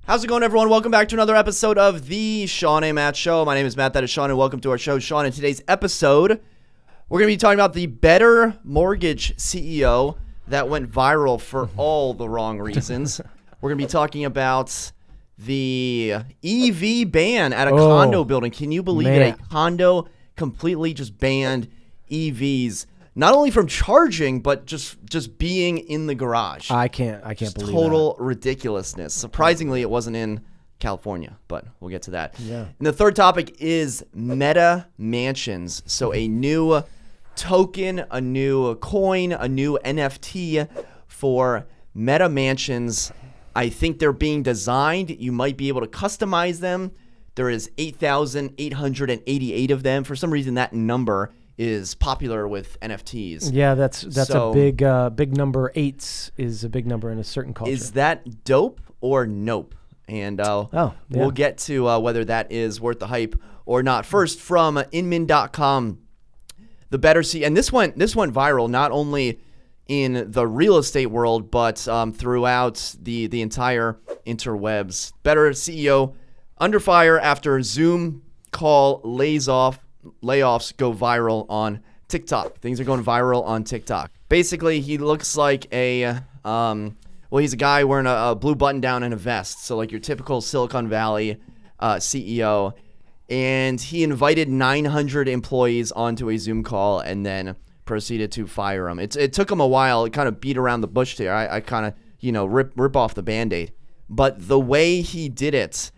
How's it going, everyone? Welcome back to another episode of the Shawn and Matt Show. My name is Matt, that is Shawn, and welcome to our show. Shawn, in today's episode, we're going to be talking about the Better Mortgage CEO that went viral for all the wrong reasons. We're going to be talking about the EV ban at a condo building. Can you believe it? A condo completely just banned EVs. Not only from charging, but just being in the garage. I can't believe total ridiculousness. Surprisingly, it wasn't in California, but we'll get to that. Yeah. And the third topic is meta mansions. So a new token, a new coin, a new NFT for meta mansions. I think they're being designed. You might be able to customize them. There is 8,888 of them. For some reason, that number is popular with NFTs. Yeah, that's so, a big number. 8 is a big number in a certain culture. Is that dope or nope? And we'll get to whether that is worth the hype or not. First, from inmin.com, the Better and this went viral not only in the real estate world but throughout the entire interwebs. Better CEO under fire after Zoom call layoffs go viral on TikTok. Things are going viral on TikTok. Basically, he looks like he's a guy wearing a blue button down and a vest. So like your typical Silicon Valley CEO. And he invited 900 employees onto a Zoom call and then proceeded to fire them. It took him a while. It kind of beat around the bush there. I kind of, rip off the Band-Aid. But the way he did it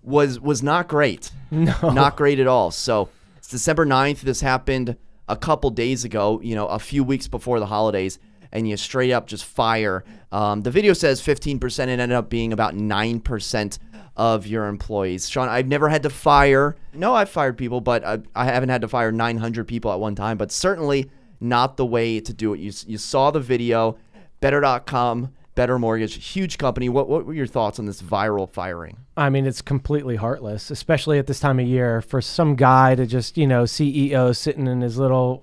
was not great. No. Not great at all. So it's December 9th. This happened a couple days ago, a few weeks before the holidays, and you straight up just fire. The video says 15%. It ended up being about 9% of your employees. Shawn, I've never had to fire. No, I've fired people, but I haven't had to fire 900 people at one time, but certainly not the way to do it. You saw the video. Better.com, Better Mortgage, huge company. What were your thoughts on this viral firing? I mean, it's completely heartless, especially at this time of year, for some guy to just, CEO sitting in his little,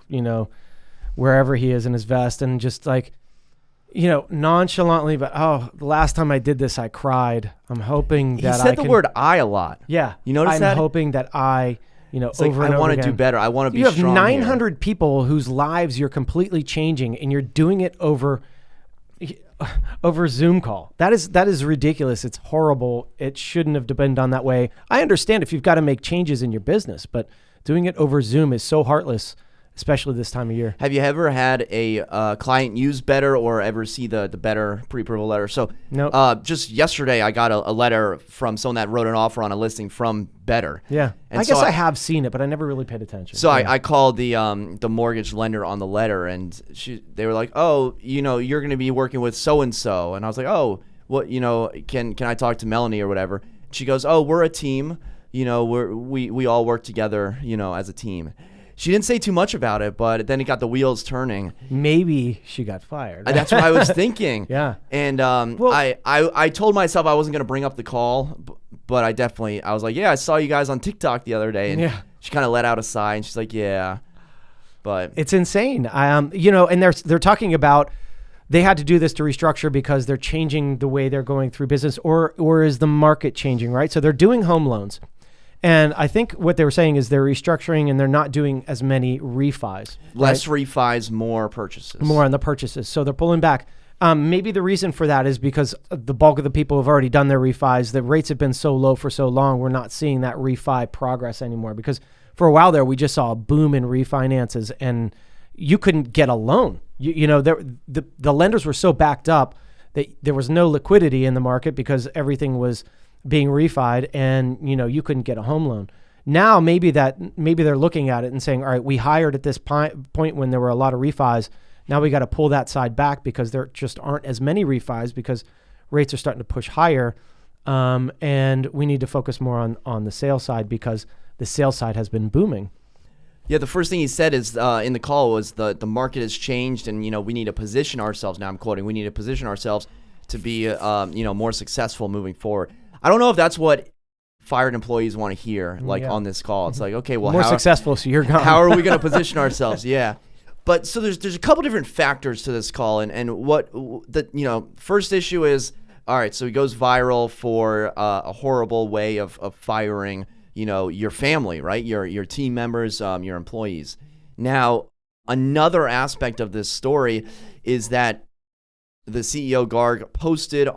wherever he is in his vest and just like, nonchalantly, but the last time I did this, I cried. I'm hoping that he said the word "I" a lot. Yeah, you notice that? I'm hoping that I, it's over like, and I want to do better. I want to be strong. You have 900 here. people whose lives you're completely changing, and you're doing it over Zoom call. That is ridiculous. It's horrible. It shouldn't have been done that way. I understand if you've got to make changes in your business, but doing it over Zoom is so heartless, especially this time of year. Have you ever had a client use Better or ever see the Better pre-approval letter? So no. Just yesterday, I got a letter from someone that wrote an offer on a listing from Better. Yeah, and I guess I have seen it, but I never really paid attention. So I called the mortgage lender on the letter, and they were like, "Oh, you're going to be working with so and so," and I was like, "Oh, what? Can I talk to Melanie or whatever?" She goes, "Oh, we're a team. We all work together, as a team." She didn't say too much about it, but then it got the wheels turning. Maybe she got fired. That's what I was thinking. Yeah. And I told myself I wasn't going to bring up the call, but I was like, yeah, I saw you guys on TikTok the other day. And she kind of let out a sigh, and she's like, yeah. But it's insane. And they're talking about they had to do this to restructure because they're changing the way they're going through business, or is the market changing, right? So they're doing home loans. And I think what they were saying is they're restructuring and they're not doing as many refis. Less refis, more purchases. More on the purchases. So they're pulling back. Maybe the reason for that is because the bulk of the people have already done their refis. The rates have been so low for so long, we're not seeing that refi progress anymore. Because for a while there, we just saw a boom in refinances and you couldn't get a loan. The lenders were so backed up that there was no liquidity in the market because everything was being refied and you couldn't get a home loan. Now maybe they're looking at it and saying, all right, we hired at this point when there were a lot of refis. Now we got to pull that side back because there just aren't as many refis because rates are starting to push higher. And we need to focus more on the sales side because the sales side has been booming. Yeah, the first thing he said is in the call was the market has changed and we need to position ourselves. Now I'm quoting, we need to position ourselves to be more successful moving forward. I don't know if that's what fired employees want to hear, on this call. It's like, okay, well, more successful, so you're gone. How are we going to position ourselves? Yeah. But so there's a couple different factors to this call, and what the first issue is all right, so he goes viral for a horrible way of firing, your family, right? Your team members, your employees. Now, another aspect of this story is that the CEO Garg posted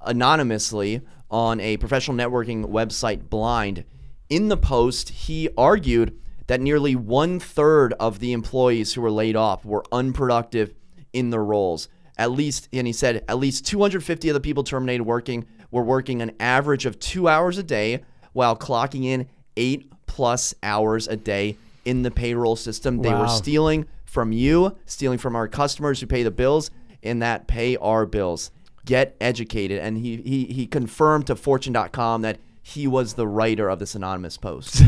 anonymously on a professional networking website, Blind. In the post, he argued that nearly 1/3 of the employees who were laid off were unproductive in their roles. And he said at least 250 of the people terminated were working an average of 2 hours a day while clocking in 8+ hours a day in the payroll system. They were stealing from you, stealing from our customers who pay the bills and that pay our bills. Get educated. And he confirmed to Fortune.com that he was the writer of this anonymous post.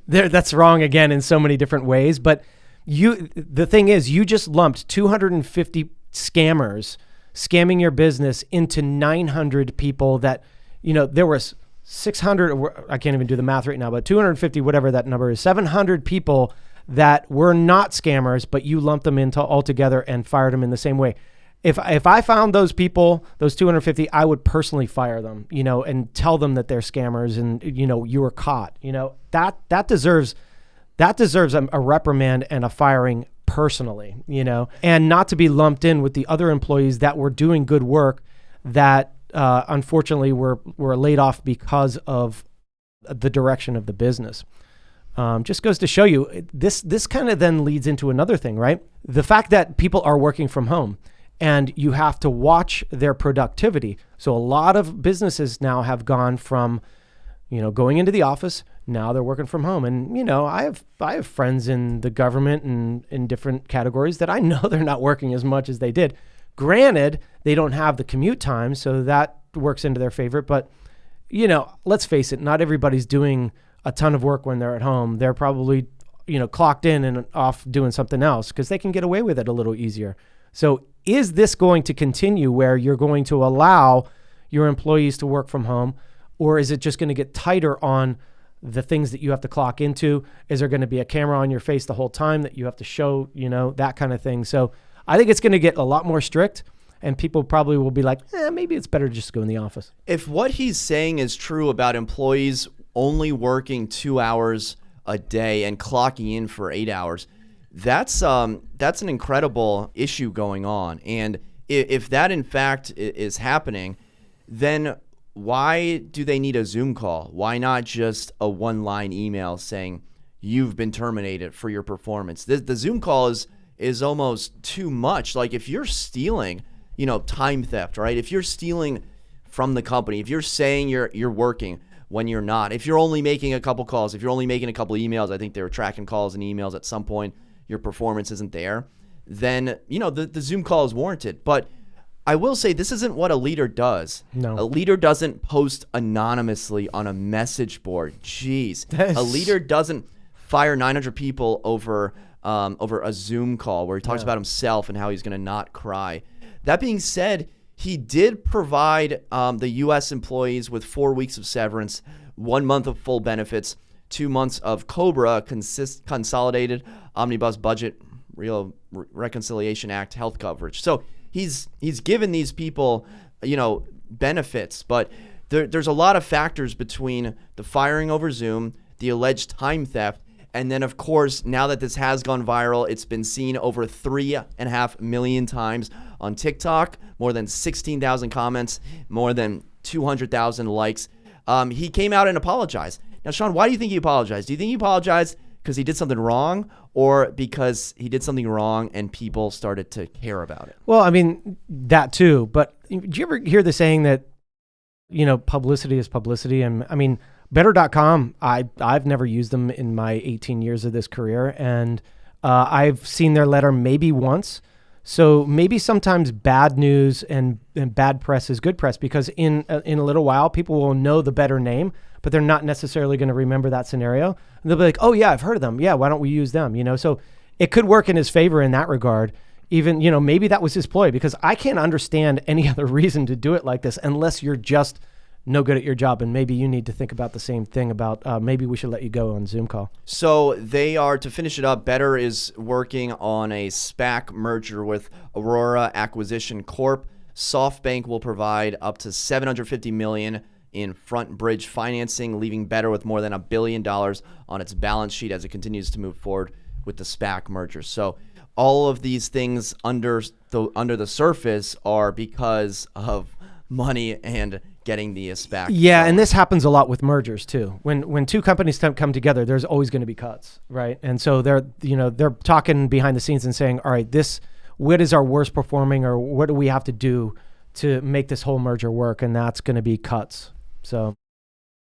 That's wrong again in so many different ways. But the thing is, you just lumped 250 scammers scamming your business into 900 people that, there was 600, I can't even do the math right now, but 250, whatever that number is, 700 people that were not scammers, but you lumped them into all together and fired them in the same way. If I found those people, those 250, I would personally fire them, and tell them that they're scammers and, you were caught. That deserves a reprimand and a firing personally, and not to be lumped in with the other employees that were doing good work that unfortunately were laid off because of the direction of the business. Just goes to show you, this kind of then leads into another thing, right? The fact that people are working from home and you have to watch their productivity. So a lot of businesses now have gone from, going into the office. Now they're working from home. And, I have friends in the government and in different categories that I know they're not working as much as they did. Granted, they don't have the commute time, so that works into their favor. But, let's face it, not everybody's doing a ton of work when they're at home. They're probably, clocked in and off doing something else because they can get away with it a little easier. So is this going to continue where you're going to allow your employees to work from home, or is it just going to get tighter on the things that you have to clock into? Is there going to be a camera on your face the whole time that you have to show, that kind of thing? So I think it's going to get a lot more strict, and people probably will be like, maybe it's better just to go in the office. If what he's saying is true about employees only working 2 hours a day and clocking in for 8 hours, that's an incredible issue going on. And if that in fact is happening, then why do they need a Zoom call? Why not just a one-line email saying you've been terminated for your performance? The Zoom call is almost too much. Like if you're stealing, time theft, right? If you're stealing from the company, if you're saying you're working when you're not, if you're only making a couple calls, if you're only making a couple emails, I think they were tracking calls and emails at some point, your performance isn't there, then, the Zoom call is warranted. But I will say this isn't what a leader does. No. A leader doesn't post anonymously on a message board. Jeez. A leader doesn't fire 900 people over a Zoom call where he talks about himself and how he's going to not cry. That being said, he did provide the U.S. employees with 4 weeks of severance, 1 month of full benefits, 2 months of COBRA, Consolidated Omnibus Budget, Real Reconciliation Act health coverage. So he's given these people, benefits, but there's a lot of factors between the firing over Zoom, the alleged time theft, and then, of course, now that this has gone viral, it's been seen over 3.5 million times on TikTok, more than 16,000 comments, more than 200,000 likes. He came out and apologized. Now, Shawn, why do you think he apologized? Do you think he apologized because he did something wrong, or because he did something wrong and people started to care about it? Well, I mean, that too. But did you ever hear the saying that, publicity is publicity? And I mean, Better.com, I've never used them in my 18 years of this career, and I've seen their letter maybe once. So maybe sometimes bad news and bad press is good press, because in a little while people will know the Better name, but they're not necessarily going to remember that scenario. And they'll be like, oh yeah, I've heard of them. Yeah, why don't we use them? So it could work in his favor in that regard. Even, maybe that was his ploy, because I can't understand any other reason to do it like this unless you're just no good at your job. And maybe you need to think about the same thing about maybe we should let you go on Zoom call. So they are, to finish it up, Better is working on a SPAC merger with Aurora Acquisition Corp. SoftBank will provide up to $750 million in front bridge financing, leaving Better with more than $1 billion on its balance sheet as it continues to move forward with the SPAC merger. So all of these things under the surface are because of money and getting the SPAC. Yeah, and this happens a lot with mergers too. When two companies come together, there's always going to be cuts, right? And so they're talking behind the scenes and saying, all right, what is our worst performing, or what do we have to do to make this whole merger work? And that's going to be cuts. So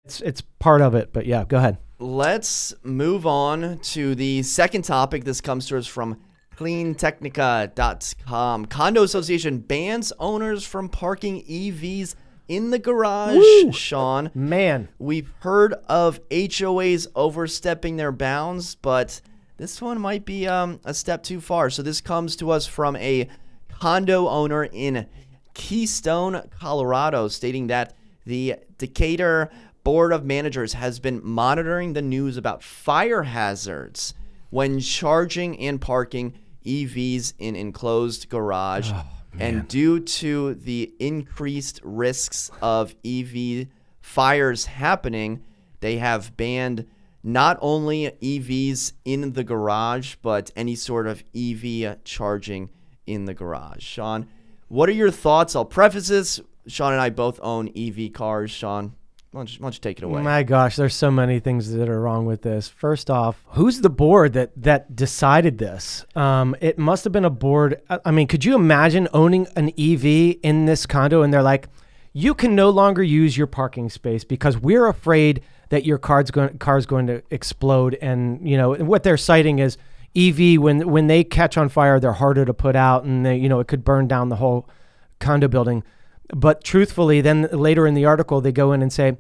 it's part of it, but yeah, go ahead. Let's move on to the second topic. This comes to us from cleantechnica.com. Condo Association bans owners from parking EVs in the garage. Woo! Shawn. Man. We've heard of HOAs overstepping their bounds, but this one might be a step too far. So this comes to us from a condo owner in Keystone, Colorado, stating that the Decatur Board of Managers has been monitoring the news about fire hazards when charging and parking EVs in enclosed garage. Oh, and due to the increased risks of EV fires happening, they have banned not only EVs in the garage, but any sort of EV charging in the garage. Shawn, what are your thoughts? I'll preface this. Shawn and I both own EV cars. Shawn, why don't you take it away? My gosh, there's so many things that are wrong with this. First off, who's the board that decided this? It must have been a board. I mean, could you imagine owning an EV in this condo and they're like, you can no longer use your parking space because we're afraid that your car's going to explode. And what they're citing is EV, when they catch on fire, they're harder to put out, and it could burn down the whole condo building. But truthfully, then later in the article, they go in and say,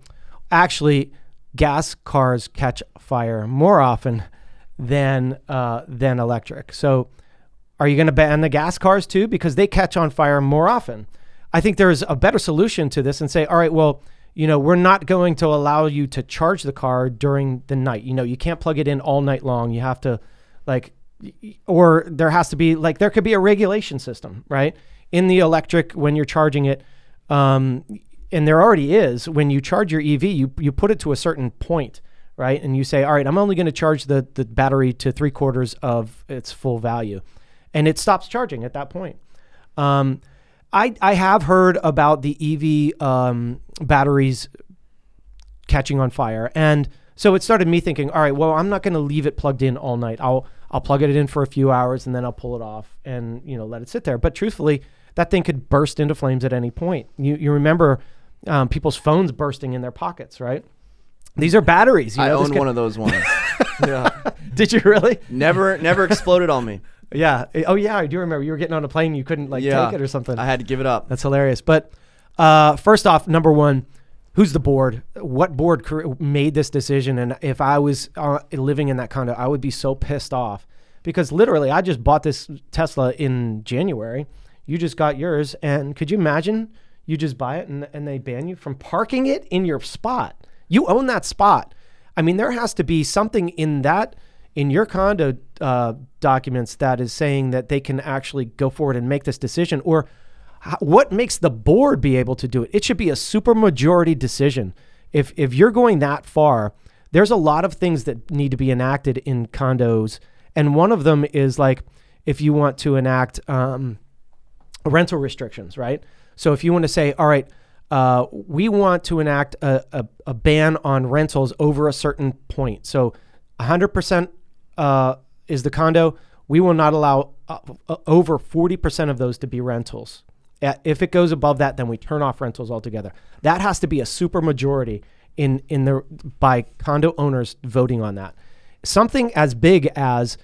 actually, gas cars catch fire more often than electric. So are you going to ban the gas cars too? Because they catch on fire more often. I think there's a better solution to this and say, all right, well, we're not going to allow you to charge the car during the night. You can't plug it in all night long. You have to or there has to be there could be a regulation system, right? In the electric, when you're charging it, and there already is, when you charge your EV, you put it to a certain point, right? And you say, all right, I'm only going to charge the battery to 3/4 of its full value. And it stops charging at that point. I have heard about the EV batteries catching on fire. And so it started me thinking, all right, well, I'm not going to leave it plugged in all night. I'll plug it in for a few hours and then I'll pull it off and, let it sit there. But truthfully, that thing could burst into flames at any point. You remember people's phones bursting in their pockets, right? These are batteries. I own one of those ones. Yeah. Did you really? Never exploded on me. Yeah. Oh, yeah. I do remember you were getting on a plane. You couldn't take it or something. I had to give it up. That's hilarious. But first off, number one, who's the board? What board made this decision? And if I was living in that condo, I would be so pissed off because literally I just bought this Tesla in January. You just got yours. And could you imagine you just buy it and they ban you from parking it in your spot? You own that spot. I mean, there has to be something in your condo documents that is saying that they can actually go forward and make this decision. Or what makes the board be able to do it? It should be a supermajority decision. If you're going that far, there's a lot of things that need to be enacted in condos. And one of them is if you want to enact rental restrictions, right? So if you want to say, all right, we want to enact a ban on rentals over a certain point. So 100% is the condo. We will not allow over 40% of those to be rentals. If it goes above that, then we turn off rentals altogether. That has to be a super majority by condo owners voting on that. Something as big as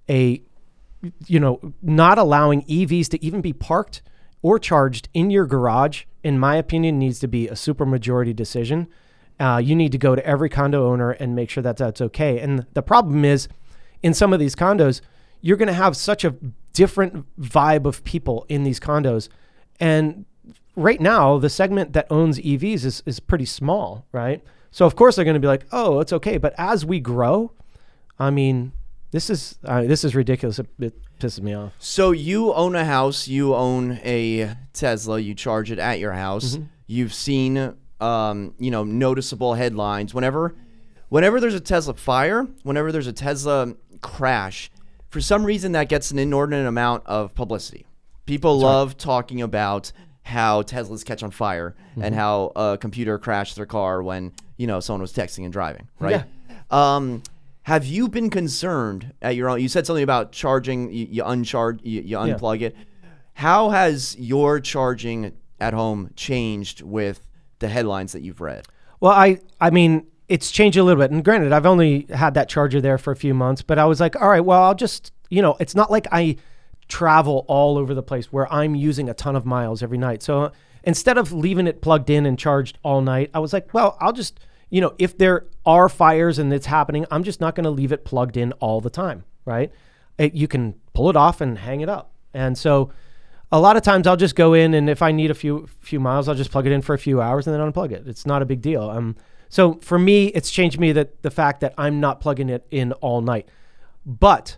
not allowing EVs to even be parked or charged in your garage, in my opinion, needs to be a super majority decision. You need to go to every condo owner and make sure that that's okay. And the problem is, in some of these condos, you're going to have such a different vibe of people in these condos. And right now, the segment that owns EVs is pretty small, right? So of course they're going to be like, oh, it's okay. But as we grow, I mean, this is ridiculous. pisses me off. So you own a house, you own a Tesla, you charge it at your house. Mm-hmm. You've seen, noticeable headlines. Whenever there's a Tesla fire, whenever there's a Tesla crash, for some reason that gets an inordinate amount of publicity. People love talking about how Teslas catch on fire and how a computer crashed their car when, someone was texting and driving, right? Yeah. Have you been concerned at your own? You said something about charging, you unplug it. How has your charging at home changed with the headlines that you've read? Well, I mean, it's changed a little bit. And granted, I've only had that charger there for a few months, but I was like, all right, well, I'll just, it's not like I travel all over the place where I'm using a ton of miles every night. So instead of leaving it plugged in and charged all night, I was like, well, I'll just, if there are fires and it's happening, I'm just not going to leave it plugged in all the time, right? You can pull it off and hang it up. And so a lot of times I'll just go in, and if I need a few miles, I'll just plug it in for a few hours and then unplug it. It's not a big deal. So for me, it's changed me that the fact that I'm not plugging it in all night. But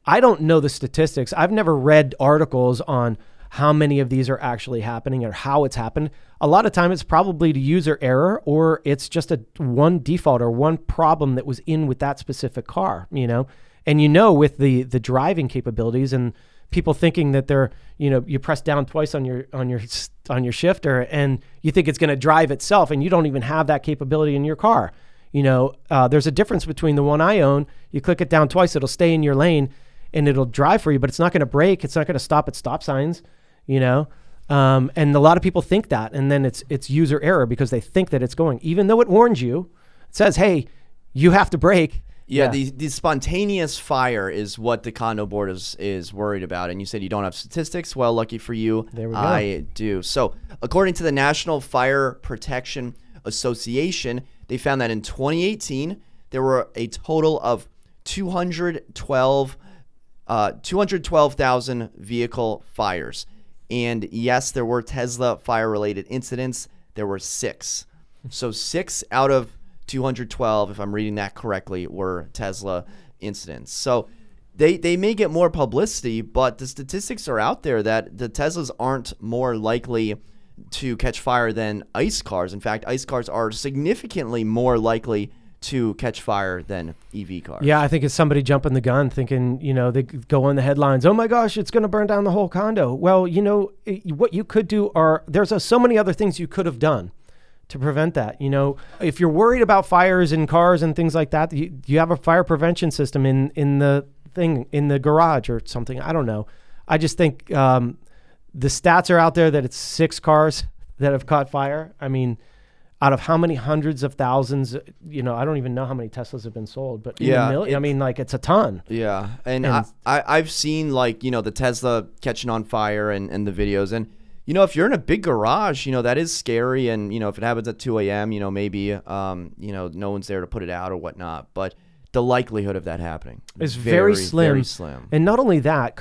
I don't know the statistics. I've never read articles on how many of these are actually happening or how it's happened. A lot of time it's probably the user error, or it's just one default or one problem that was in with that specific car, And with the driving capabilities and people thinking that they're, you press down twice on your shifter and you think it's going to drive itself, and you don't even have that capability in your car. There's a difference between the one I own. You click it down twice, it'll stay in your lane and it'll drive for you, but it's not going to brake. It's not going to stop at stop signs, and a lot of people think that, and then it's user error because they think that it's going, even though it warns you. It says, hey, you have to brake. Yeah, the spontaneous fire is what the condo board is worried about. And you said you don't have statistics. Well, lucky for you, there we go. I do. So according to the National Fire Protection Association, they found that in 2018, there were a total of 212,000 vehicle fires. And yes, there were Tesla fire-related incidents. There were 6. So 6 out of 212, if I'm reading that correctly, were Tesla incidents. So they may get more publicity, but the statistics are out there that the Teslas aren't more likely to catch fire than ICE cars. In fact, ICE cars are significantly more likely to catch fire than EV cars. Yeah, I think it's somebody jumping the gun thinking, they go on the headlines, oh my gosh, it's going to burn down the whole condo. Well, what you could do there's so many other things you could have done to prevent that. If you're worried about fires in cars and things like that, you have a fire prevention system in the garage or something. I don't know. I just think the stats are out there that it's 6 cars that have caught fire. I mean, out of how many hundreds of thousands, I don't even know how many Teslas have been sold, but it's a ton. Yeah. And I've seen the Tesla catching on fire and the videos. And, if you're in a big garage, that is scary. And, if it happens at 2 a.m., maybe, no one's there to put it out or whatnot. But the likelihood of that happening is very slim. Very slim. And not only that,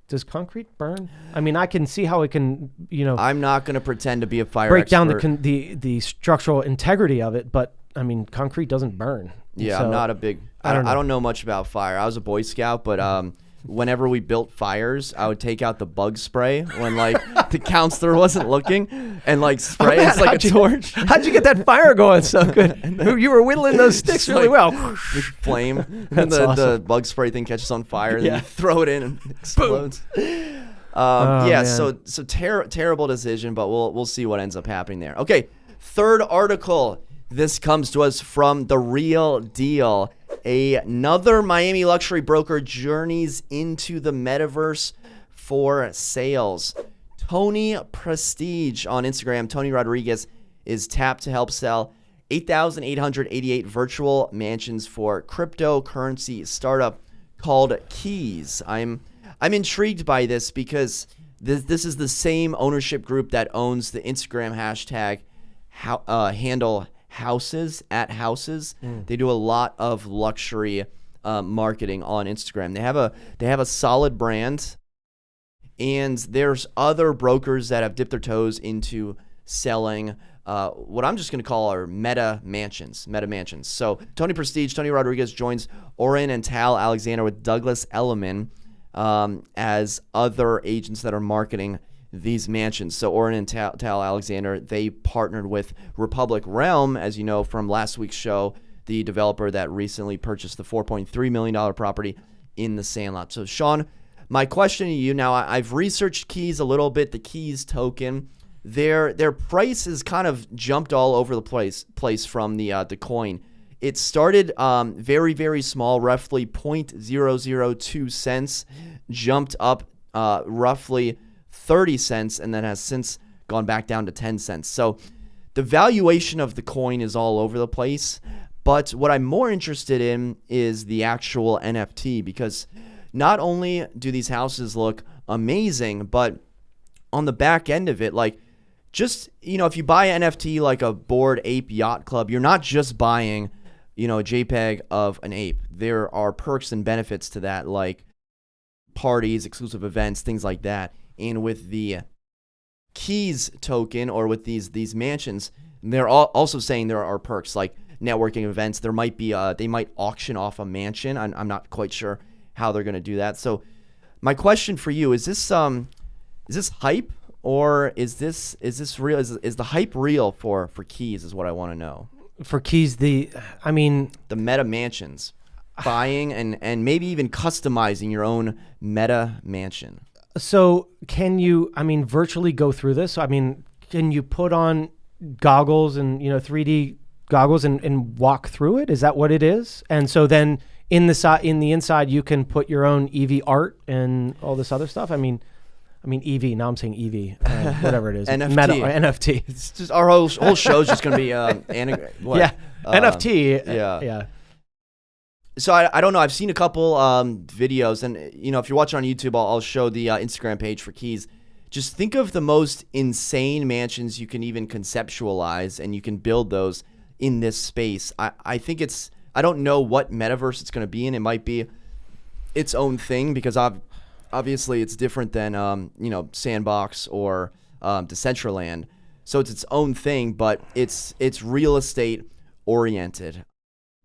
does concrete burn? I mean, I can see how it can, I'm not going to pretend to be a fire break expert. Down the structural integrity of it, but I mean, concrete doesn't burn. Yeah, so, I'm not a big. I don't know much about fire. I was a Boy Scout, but whenever we built fires, I would take out the bug spray when the counselor wasn't looking and spray it like a torch. How'd you get that fire going so good? You were whittling those sticks really well. Flame. And the bug spray thing catches on fire and then you throw it in and it explodes. So terrible decision, but we'll see what ends up happening there. Okay, third article. This comes to us from The Real Deal. Another Miami luxury broker journeys into the metaverse for sales. Tony Prestige on Instagram, Tony Rodriguez, is tapped to help sell 8,888 virtual mansions for cryptocurrency startup called Keys. I'm intrigued by this because this is the same ownership group that owns the Instagram hashtag handle houses at houses. They do a lot of luxury marketing on Instagram. They have a solid brand, and there's other brokers that have dipped their toes into selling what I'm just going to call our meta mansions. So Tony Prestige, Tony Rodriguez joins Oren and Tal Alexander with Douglas Elliman as other agents that are marketing these mansions. So Oren and Tal Alexander, they partnered with Republic Realm, as you know from last week's show, the developer that recently purchased the $4.3 million property in the Sandlot. So Shawn, my question to you now, I've researched Keys a little bit, the Keys token. Their price has kind of jumped all over the place from the coin. It started very, very small, roughly 0.002 cents, jumped up roughly 30 cents, and then has since gone back down to 10 cents. So the valuation of the coin is all over the place. But what I'm more interested in is the actual NFT, because not only do these houses look amazing, but on the back end of it, like, just, if you buy an NFT like a Bored Ape Yacht Club, you're not just buying, a JPEG of an ape. There are perks and benefits to that, like parties, exclusive events, things like that. And with the Keys token, or with these mansions, they're also saying there are perks like networking events. There might be they might auction off a mansion. I'm not quite sure how they're going to do that. So my question for you is this hype? Or is this real? Is the hype real for Keys? Is what I want to know. For Keys, the meta mansions, buying and maybe even customizing your own meta mansion. So can you, virtually go through this? Can you put on goggles and 3D goggles and walk through it? Is that what it is? And so then in the inside, you can put your own EV art and all this other stuff. EV. Now I'm saying EV, whatever it is. NFT. It's just our whole show is just going to be NFT. Yeah. So I don't know. I've seen a couple videos, and if you're watching on YouTube, I'll show the Instagram page for Keys. Just think of the most insane mansions you can even conceptualize, and you can build those in this space. I think I don't know what metaverse it's going to be in. It might be its own thing, because obviously it's different than Sandbox or Decentraland. So it's its own thing, but it's real estate oriented,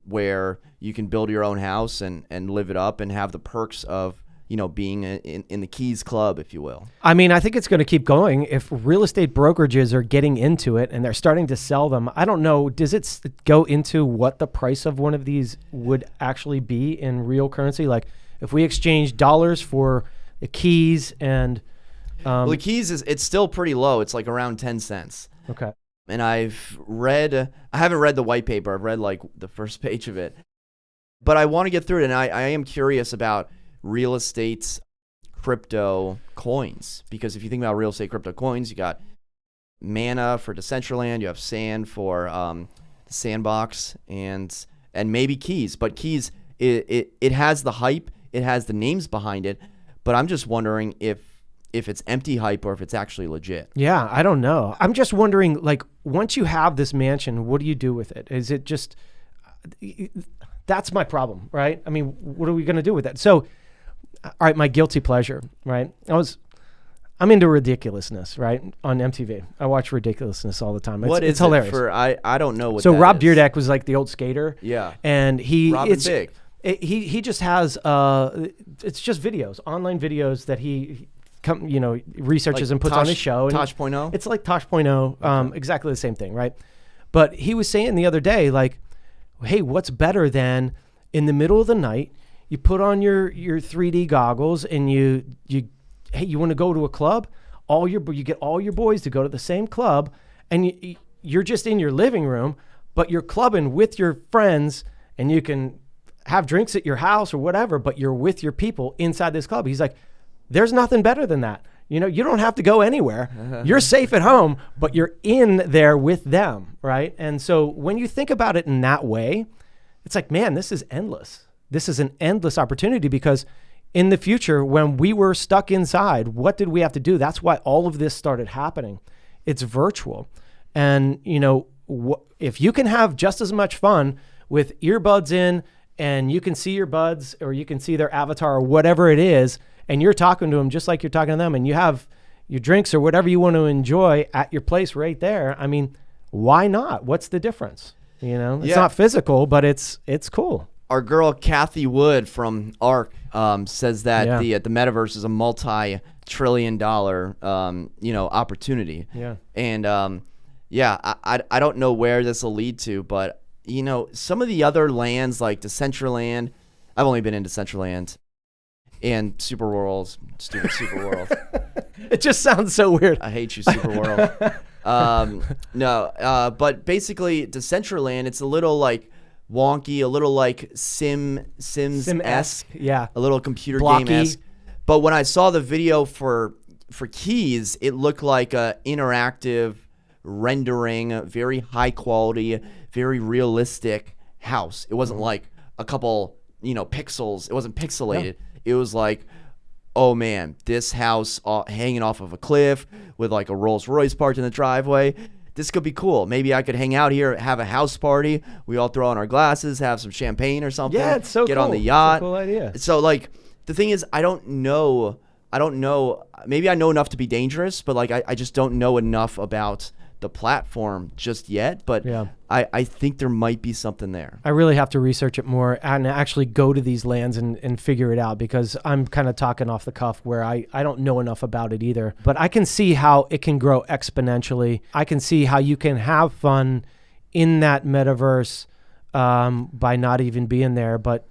where you can build your own house and live it up and have the perks of being in the Keys Club, if you will. I think it's going to keep going. If real estate brokerages are getting into it and they're starting to sell them, I don't know, does it go into what the price of one of these would actually be in real currency? Like if we exchange dollars for the Keys and the Keys it's still pretty low. It's like around 10 cents. Okay. And I haven't read the white paper. I've read like the first page of it, but I want to get through it. And I am curious about real estate crypto coins, because if you think about real estate crypto coins, you got Mana for Decentraland, you have Sand for the Sandbox, and maybe Keys. But Keys, it has the hype, it has the names behind it. But I'm just wondering if it's empty hype or if it's actually legit. Yeah, I don't know. I'm just wondering, like, once you have this mansion, what do you do with it? Is it just, that's my problem, right? What are we going to do with that? So, all right, my guilty pleasure, right? I'm into ridiculousness, right? On MTV. I watch ridiculousness all the time. It's hilarious. I don't know what so that Rob is. Dyrdek was like the old skater. Yeah. And Robin Big. He just has it's just videos, online videos that he researches like and puts on his show. Tosh.0? It's like Tosh.0, exactly the same thing, right? But he was saying the other day, like, hey, what's better than in the middle of the night, you put on your 3D goggles and you want to go to a club? You get all your boys to go to the same club, and you're just in your living room, but you're clubbing with your friends, and you can have drinks at your house or whatever, but you're with your people inside this club. He's like, there's nothing better than that. You don't have to go anywhere. You're safe at home, but you're in there with them, right? And so when you think about it in that way, it's like, man, this is endless. This is an endless opportunity, because in the future, when we were stuck inside, what did we have to do? That's why all of this started happening. It's virtual. And, if you can have just as much fun with earbuds in, and you can see your buds, or you can see their avatar, or whatever it is, and you're talking to them just like you're talking to them, and you have your drinks or whatever you want to enjoy at your place right there. why not? What's the difference? It's not physical, but it's cool. Our girl Kathy Wood from ARC says that the metaverse is a multi-trillion-dollar opportunity. Yeah. And I don't know where this will lead to, but some of the other lands like Decentraland, I've only been in Decentraland and Super Worlds, stupid Super World. It just sounds so weird. I hate you, Super World. But basically Decentraland, it's a little like wonky, a little like Sims-esque, yeah, a little computer blocky. game-esque. But when I saw the video for keys, it looked like a interactive rendering, very high quality, very realistic house. It wasn't like a couple, pixels. It wasn't pixelated. It was like, oh man, this house hanging off of a cliff with like a Rolls Royce parked in the driveway. This could be cool. Maybe I could hang out here, have a house party. We all throw on our glasses, have some champagne or something. Yeah, it's so Get cool. on the yacht. It's a cool idea. So like, the thing is, I don't know. Maybe I know enough to be dangerous, but like, I just don't know enough about the platform just yet. But I think there might be something there. I really have to research it more and actually go to these lands and figure it out, because I'm kind of talking off the cuff where I don't know enough about it either. But I can see how it can grow exponentially. I can see how you can have fun in that metaverse by not even being there, but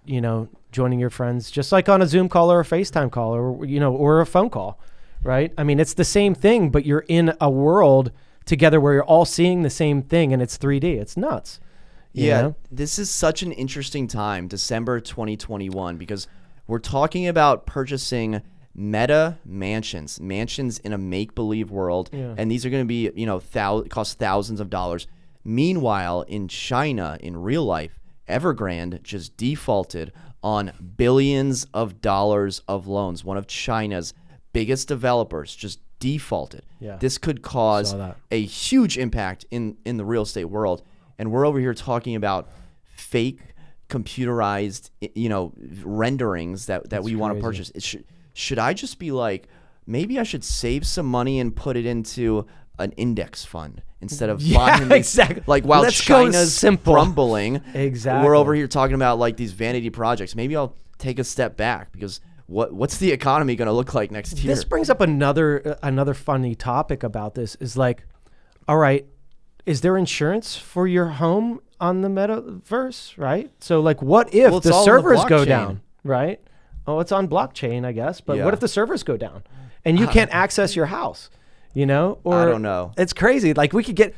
joining your friends, just like on a Zoom call or a FaceTime call or a phone call, right? I mean, it's the same thing, but you're in a world together where you're all seeing the same thing and it's 3D. It's nuts. You know? This is such an interesting time, December 2021, because we're talking about purchasing meta mansions in a make-believe world, and these are going to be, cost thousands of dollars. Meanwhile, in China, in real life, Evergrande just defaulted on billions of dollars of loans. One of China's biggest developers just defaulted. This could cause a huge impact in the real estate world. And we're over here talking about fake computerized, renderings that we want to purchase. Should I just be like, maybe I should save some money and put it into an index fund instead of buying these, exactly. Like while Let's China's crumbling, exactly. We're over here talking about like these vanity projects. Maybe I'll take a step back, because what's the economy going to look like next year? This brings up another funny topic about this is like, all right, is there insurance for your home on the metaverse, right? So like, what if the servers go down, right? Oh, it's on blockchain, I guess. But what if the servers go down and you can't access your house, Or I don't know. It's crazy. Like we could get,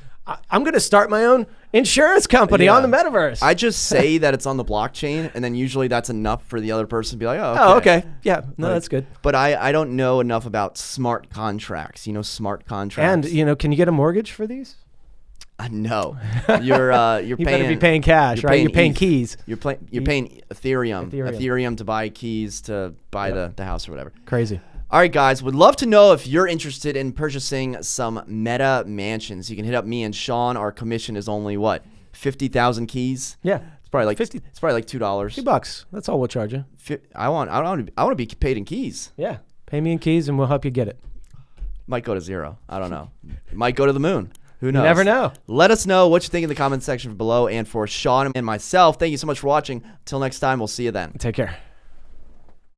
I'm going to start my own insurance company on the metaverse. I just say that it's on the blockchain, and then usually that's enough for the other person to be like, oh, okay. Yeah, no, that's good. But I don't know enough about smart contracts, smart contracts. And, can you get a mortgage for these? No. You're you paying. better be paying cash, right? You're paying keys. You're paying Ethereum to buy keys to buy the house or whatever. Crazy. All right, guys, would love to know if you're interested in purchasing some meta mansions. You can hit up me and Shawn. Our commission is only what, 50,000 keys? Yeah, it's probably like 50. It's probably like $2. $2. That's all we'll charge you. I want to be paid in keys. Yeah, pay me in keys and we'll help you get it. Might go to zero. I don't know. Might go to the moon. Who knows? You never know. Let us know what you think in the comment section below. And for Shawn and myself, thank you so much for watching. Until next time, we'll see you then. Take care.